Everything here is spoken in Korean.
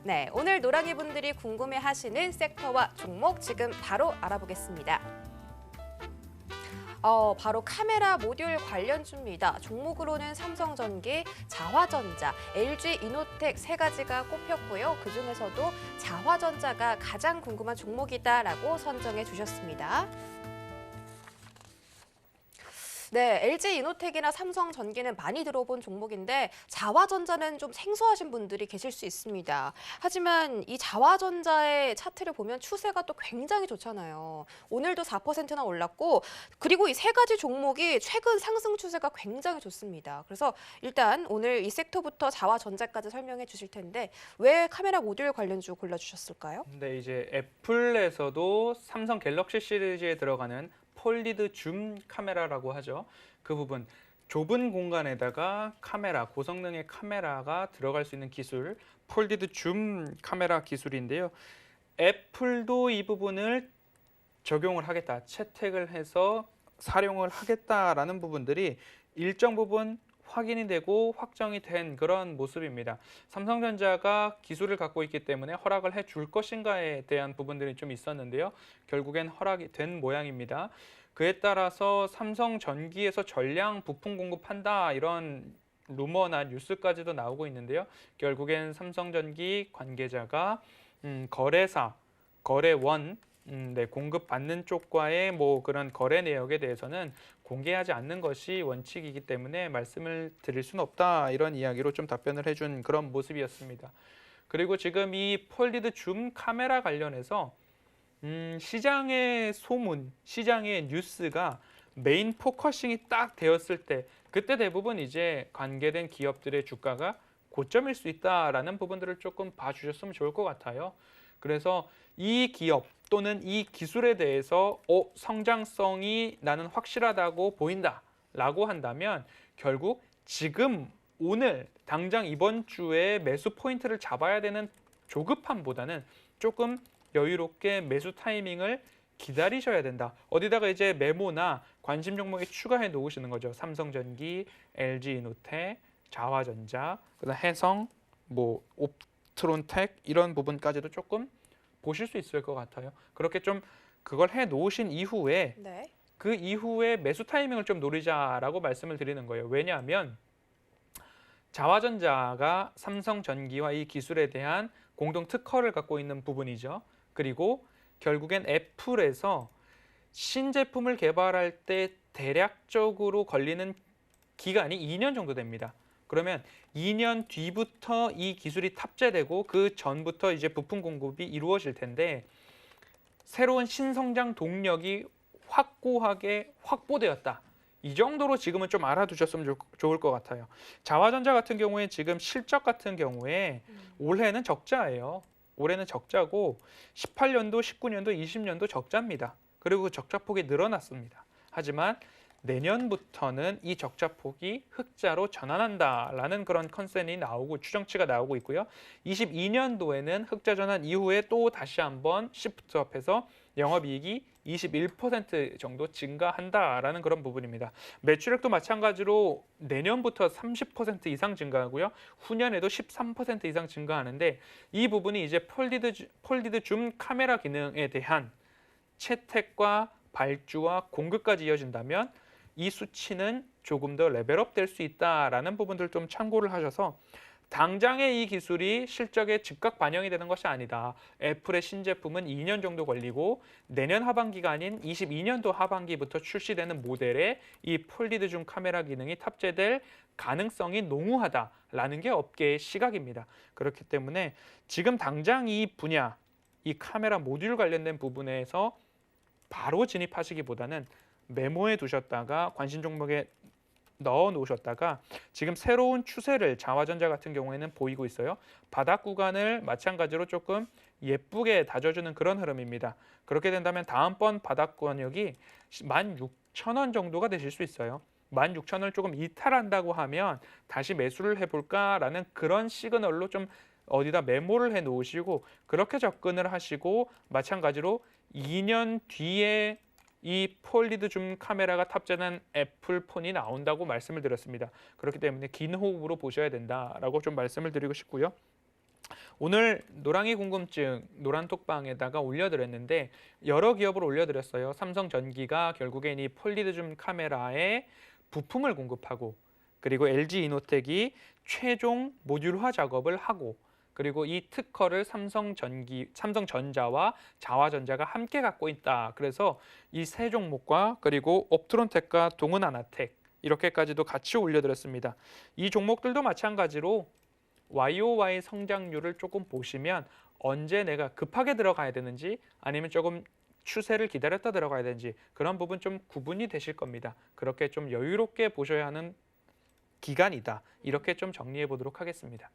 네, 오늘 노랑이 분들이 궁금해하시는 섹터와 종목 지금 바로 알아보겠습니다. 바로 카메라 모듈 관련주입니다. 종목으로는 삼성전기, 자화전자, LG이노텍 세 가지가 꼽혔고요. 그중에서도 자화전자가 가장 궁금한 종목이다라고 선정해 주셨습니다. 네, LG이노텍이나 삼성전기는 많이 들어본 종목인데 자화전자는 좀 생소하신 분들이 계실 수 있습니다. 하지만 이 자화전자의 차트를 보면 추세가 또 굉장히 좋잖아요. 오늘도 4%나 올랐고 그리고 이 세 가지 종목이 최근 상승 추세가 굉장히 좋습니다. 그래서 일단 오늘 이 섹터부터 자화전자까지 설명해 주실 텐데 왜 카메라 모듈 관련주 골라주셨을까요? 네, 이제 애플에서도 삼성 갤럭시 시리즈에 들어가는 폴리드 줌 카메라라고 하죠. 그 부분, 좁은 공간에다가 카메라, 고성능의 카메라가 들어갈 수 있는 기술, 폴리드 줌 카메라 기술인데요. 애플도 이 부분을 적용을 하겠다, 채택을 해서 사용을 하겠다라는 부분들이 일정 부분 확인이 되고 확정이 된 그런 모습입니다. 삼성전자가 기술을 갖고 있기 때문에 허락을 해줄 것인가에 대한 부분들이 좀 있었는데요. 결국엔 허락이 된 모양입니다. 그에 따라서 삼성전기에서 전량 부품 공급한다 이런 루머나 뉴스까지도 나오고 있는데요. 결국엔 삼성전기 관계자가 거래사, 거래원 네, 공급받는 쪽과의 뭐 그런 거래 내역에 대해서는 공개하지 않는 것이 원칙이기 때문에 말씀을 드릴 수는 없다 이런 이야기로 좀 답변을 해준 그런 모습이었습니다. 그리고 지금 이 폴리드 줌 카메라 관련해서 시장의 소문, 시장의 뉴스가 메인 포커싱이 딱 되었을 때 그때 대부분 이제 관계된 기업들의 주가가 고점일 수 있다라는 부분들을 조금 봐주셨으면 좋을 것 같아요. 그래서 이 기업 또는 이 기술에 대해서 성장성이 나는 확실하다고 보인다라고 한다면 결국 지금 오늘 당장 이번 주에 매수 포인트를 잡아야 되는 조급함보다는 조금 여유롭게 매수 타이밍을 기다리셔야 된다. 어디다가 이제 메모나 관심 종목에 추가해 놓으시는 거죠. 삼성전기, LG이노텍, 자화전자, 그다음 해성, 뭐 옵트론텍 이런 부분까지도 조금 보실 수 있을 것 같아요. 그렇게 좀 그걸 해 놓으신 이후에 네. 그 이후에 매수 타이밍을 좀 노리자라고 말씀을 드리는 거예요. 왜냐하면 자화전자가 삼성전기와 이 기술에 대한 공동 특허를 갖고 있는 부분이죠. 그리고 결국엔 애플에서 신제품을 개발할 때 대략적으로 걸리는 기간이 2년 정도 됩니다. 그러면 2년 뒤부터 이 기술이 탑재되고 그 전부터 이제 부품 공급이 이루어질 텐데 새로운 신성장 동력이 확고하게 확보되었다. 이 정도로 지금은 좀 알아두셨으면 좋을 것 같아요. 자화전자 같은 경우에 지금 실적 같은 경우에 올해는 적자예요. 올해는 적자고 18년도, 19년도, 20년도 적자입니다. 그리고 그 적자폭이 늘어났습니다. 하지만 내년부터는 이 적자폭이 흑자로 전환한다라는 그런 컨센이 나오고 추정치가 나오고 있고요. 22년도에는 흑자 전환 이후에 또 다시 한번 시프트업해서 영업이익이 21% 정도 증가한다라는 그런 부분입니다. 매출액도 마찬가지로 내년부터 30% 이상 증가하고요. 후년에도 13% 이상 증가하는데 이 부분이 이제 폴리드 줌 카메라 기능에 대한 채택과 발주와 공급까지 이어진다면 이 수치는 조금 더 레벨업 될 수 있다라는 부분들 좀 참고를 하셔서 당장의 이 기술이 실적에 즉각 반영이 되는 것이 아니다. 애플의 신제품은 2년 정도 걸리고 내년 하반기가 아닌 22년도 하반기부터 출시되는 모델에 이 폴리드 줌 카메라 기능이 탑재될 가능성이 농후하다라는 게 업계의 시각입니다. 그렇기 때문에 지금 당장 이 분야, 이 카메라 모듈 관련된 부분에서 바로 진입하시기보다는 메모해 두셨다가 관심 종목에 넣어 놓으셨다가 지금 새로운 추세를 자화전자 같은 경우에는 보이고 있어요. 바닥 구간을 마찬가지로 조금 예쁘게 다져주는 그런 흐름입니다. 그렇게 된다면 다음번 바닥 권역이 16,000원 정도가 되실 수 있어요. 16,000원을 조금 이탈한다고 하면 다시 매수를 해볼까라는 그런 시그널로 좀 어디다 메모를 해 놓으시고 그렇게 접근을 하시고 마찬가지로 2년 뒤에 이 폴리드 줌 카메라가 탑재된 애플 폰이 나온다고 말씀을 드렸습니다. 그렇기 때문에 긴 호흡으로 보셔야 된다라고 좀 말씀을 드리고 싶고요. 오늘 노랑이 궁금증 노란톡방에다가 올려드렸는데 여러 기업을 올려드렸어요. 삼성전기가 결국엔 이 폴리드줌 카메라에 부품을 공급하고 그리고 LG이노텍이 최종 모듈화 작업을 하고 그리고 이 특허를 삼성전자와 자화전자가 함께 갖고 있다. 그래서 이 세 종목과 그리고 옵트론텍과 동은하나텍 이렇게까지도 같이 올려드렸습니다. 이 종목들도 마찬가지로 YOY 성장률을 조금 보시면 언제 내가 급하게 들어가야 되는지 아니면 조금 추세를 기다렸다 들어가야 되는지 그런 부분 좀 구분이 되실 겁니다. 그렇게 좀 여유롭게 보셔야 하는 기간이다. 이렇게 좀 정리해 보도록 하겠습니다.